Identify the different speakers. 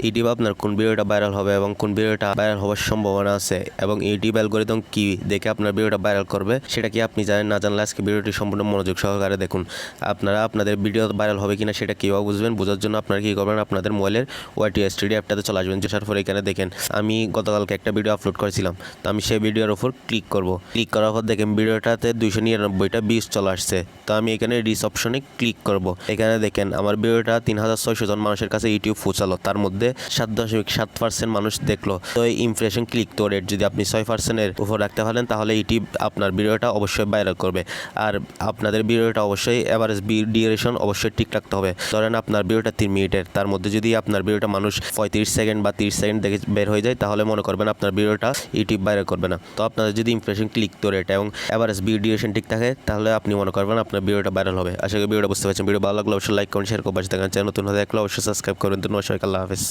Speaker 1: YouTube আপনার কোন ভিডিওটা ভাইরাল হবে এবং কোন ভিডিওটা ভাইরাল হওয়ার সম্ভাবনা আছে এবং ইউটিউব অ্যালগরিদম কি দেখে আপনার ভিডিওটা ভাইরাল করবে সেটা কি আপনি জানেন? না জানলে আজকে ভিডিওটি সম্পূর্ণ মনোযোগ সহকারে দেখুন। আপনারা আপনাদের ভিডিও ভাইরাল হবে কিনা সেটা কীভাবে বুঝবেন? বোঝার জন্য আপনারা কী করবেন, আপনাদের মোবাইলের ওয়াইটি স্টুডিও অ্যাপটাতে চলে আসবেন। আসার পর এখানে দেখেন আমি গতকালকে একটা ভিডিও আপলোড করেছিলাম, তো আমি সেই ভিডিওর উপর ক্লিক করব। ক্লিক করার পর দেখেন ভিডিওটাতে 299টা ভিউজ চলে আসছে। তো আমি এখানে রিচ অপশনে ক্লিক করব। এখানে দেখেন আমার ভিডিওটা 3600 জন মানুষের কাছে ইউটিউব পৌঁছালো, তার মধ্যে 7.7% মানুষ দেখলো। তো এই ইমপ্রেশন ক্লিক তো রেট যদি আপনি 6%-এর উপর রাখতে পারেন তাহলে ইউটিউব আপনার ভিডিওটা অবশ্যই ভাইরাল করবে। আর আপনাদের ভিডিওটা অবশ্যই এভারেজ ডিউরেশন অবশ্যই ঠিক রাখতে হবে। ধরেন আপনার ভিডিওটা 3 মিনিটের, তার মধ্যে যদি আপনার ভিডিওটা মানুষ 35 সেকেন্ড বা 30 সেকেন্ড দেখে বের হয়ে যায় তাহলে মনে করবেন আপনার ভিডিওটা ইউটিউব ভাইরাল করবে না। তো আপনাদের যদি ইমপ্রেশন ক্লিক তো রেট এবং এভারেজ ডিউরেশন ঠিক থাকে তাহলে আপনি মনে করবেন আপনার ভিডিওটা ভাইরাল হবে। আশা করি ভিডিওটা বুঝতে পারছেন। ভিডিও ভালো লাগলে অবশ্যই লাইক করুন, শেয়ার করুন। পাশে থাকার চ্যানেল নতুন হলে অবশ্যই সাবস্ক্রাইব করুন। ধন্যবাদ সবাইকে। আল্লাহ হাফেজ।